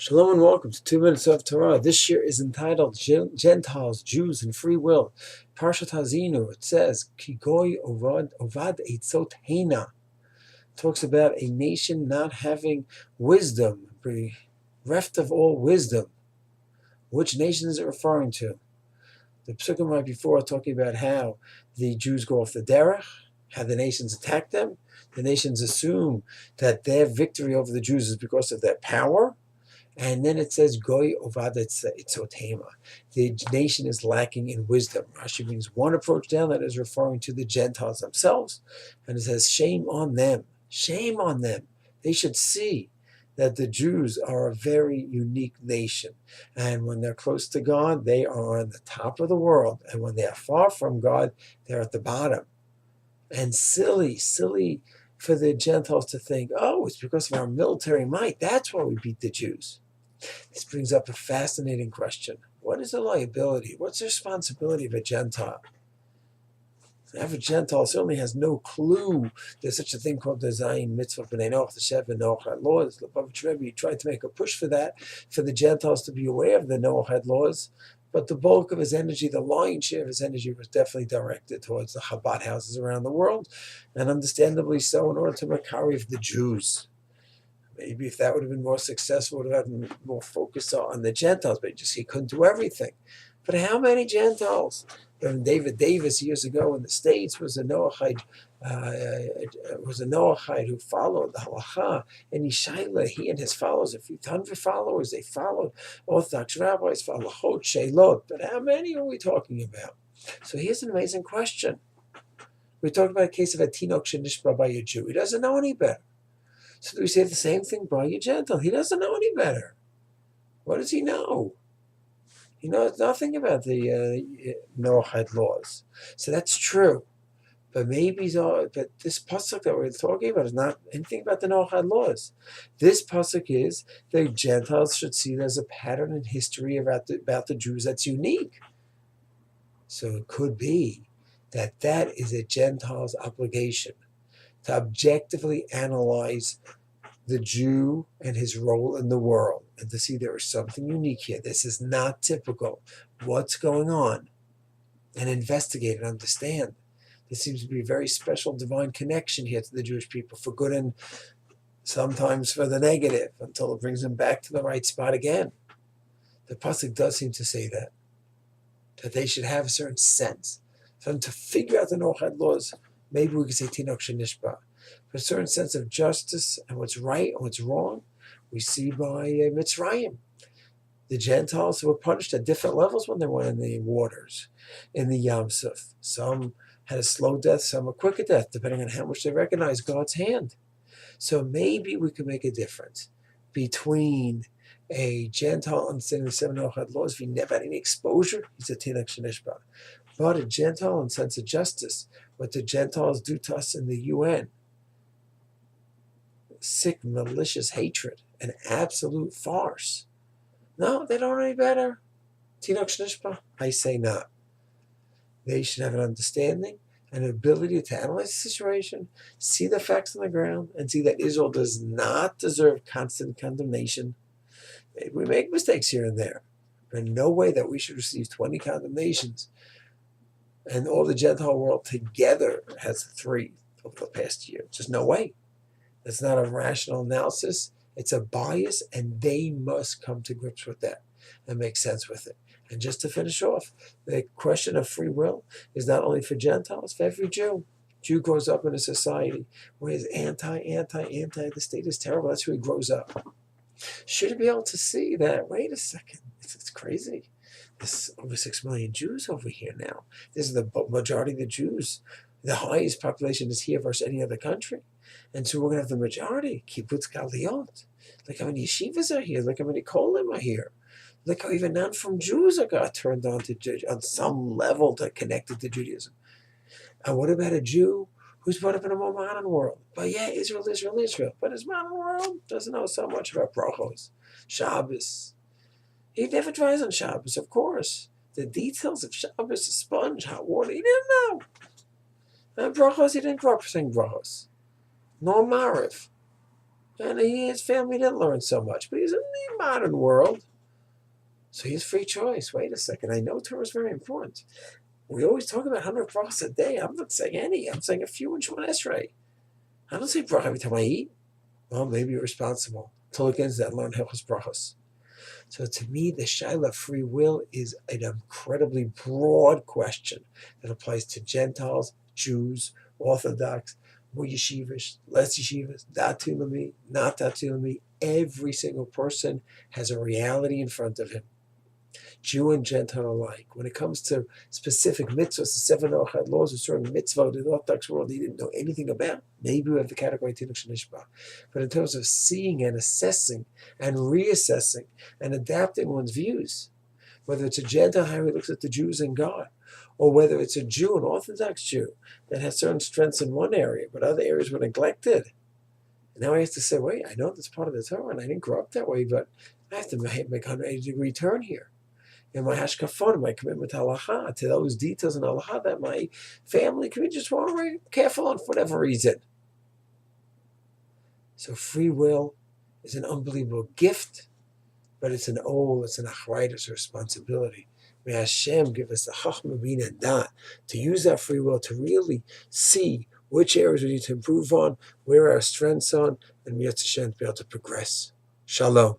Shalom and welcome to 2 Minutes of Torah. This year is entitled Gentiles, Jews, and Free Will. Parshat Hazinu, it says, Ki goy ovad eitzot heina. Talks about a nation not having wisdom, bereft of all wisdom. Which nation is it referring to? The psukim right before are talking about how the Jews go off the derech, how the nations attack them. The nations assume that their victory over the Jews is because of their power. And then it says, Goy ovad eitzot heina. The nation is lacking in wisdom. Rashi brings one approach down that is referring to the Gentiles themselves. And it says, shame on them. Shame on them. They should see that the Jews are a very unique nation. And when they're close to God, they are on the top of the world. And when they are far from God, they're at the bottom. And silly for the Gentiles to think, oh, it's because of our military might. That's why we beat the Jews. This brings up a fascinating question. What is the liability? What's the responsibility of a Gentile? The average Gentile certainly has no clue there's such a thing called the Zayin Mitzvah B'nai Noach, the Seven Noach laws. The Lubavitch Rebbe tried to make a push for that, for the Gentiles to be aware of the Noach laws, but the bulk of his energy, the lion's share of his energy, was definitely directed towards the Chabad houses around the world, and understandably so, in order to makariv the Jews. Maybe if that would have been more successful, would have had more focus on the Gentiles, but he couldn't do everything. But how many Gentiles? When David Davis years ago in the States was a Noachide, who followed the halacha in Yishayla. He and his followers, a few hundred followers, they followed Orthodox rabbis, halachot, shelot. But how many are we talking about? So here's an amazing question. We're talking about a case of a tinok shenishba by a Jew. He doesn't know any better. So do we say the same thing by a Gentile? He doesn't know any better. What does he know? He knows nothing about the Noachide laws. So that's true. But but this pasuk that we're talking about is not anything about the Noachide laws. This pasuk is the Gentiles should see there's a pattern in history about the Jews that's unique. So it could be that is a Gentile's obligation to objectively analyze the Jew and his role in the world and to see there is something unique here. This is not typical. What's going on? And investigate and understand. There seems to be a very special divine connection here to the Jewish people, for good and sometimes for the negative, until it brings them back to the right spot again. The pasuk does seem to say that they should have a certain sense. For them to figure out the Noachide laws, maybe we could say tinok shenishba. For a certain sense of justice and what's right and what's wrong, we see by Mitzrayim. The Gentiles were punished at different levels when they went in the waters, in the Yam Suf. Some had a slow death, some a quicker death, depending on how much they recognize God's hand. So maybe we could make a difference between a Gentile understanding the seven Noachide laws. If he never had any exposure, he's a tinok shenishba. But a Gentile in sense of justice, what the Gentiles do to us in the UN, sick, malicious hatred, an absolute farce. No, they don't know any better. Tinok shenishba? I say not. They should have an understanding and an ability to analyze the situation, see the facts on the ground, and see that Israel does not deserve constant condemnation. Maybe we make mistakes here and there, but in no way that we should receive 20 condemnations and all the Gentile world together has 3 over the past year. Just no way. It's not a rational analysis. It's a bias, and they must come to grips with that and make sense with it. And just to finish off, the question of free will is not only for Gentiles, for every Jew. Jew grows up in a society where he's anti, the state is terrible. That's who he grows up. Should he be able to see that, wait a second, it's crazy. There's over 6 million Jews over here now. This is the majority of the Jews. The highest population is here versus any other country. And so we're going to have the majority. Kibbutz Galiyot. Look how many yeshivas are here. Look how many kolim are here. Look how even non-from Jews got turned on some level to connected to Judaism. And what about a Jew who's brought up in a more modern world? But yeah, Israel. But his modern world doesn't know so much about brachos, Shabbos. He never tries on Shabbos, of course. The details of Shabbos, a sponge, hot water, he didn't know. And brachos, he didn't grow up saying brachos. Nor Mariv. And his family didn't learn so much, but he's in the modern world. So he has free choice. Wait a second. I know Torah is very important. We always talk about 100 brachas a day. I'm not saying any. I'm saying a few in Shemon Esrei. I don't say bracha every time I eat. Well, maybe you're responsible to look into that and learn Hilchos Brachos. So to me, the shaila of free will is an incredibly broad question that applies to Gentiles, Jews, Orthodox, more yeshivas, less yeshivas, datu l'mi, not datu l'mi. Every single person has a reality in front of him, Jew and Gentile alike. When it comes to specific mitzvahs, the 7 Ochad laws, a certain mitzvah in the Orthodox world he didn't know anything about, maybe we have the category Tinuch Shanishba. But in terms of seeing and assessing and reassessing and adapting one's views, whether it's a Gentile, how he looks at the Jews and God, or whether it's a Jew, an Orthodox Jew, that has certain strengths in one area, but other areas were neglected. And now I have to say, wait, I know that's part of the Torah, and I didn't grow up that way, but I have to make a 180-degree turn here. In my hashkafon, my commitment to halacha, to those details in halacha that my family can be just more very careful on for whatever reason. So free will is an unbelievable gift, but it's an achrayus responsibility. May Hashem give us the chachma bina dat to use that free will to really see which areas we need to improve on, where our strengths are, and Mitzvah Hashem to be able to progress. Shalom.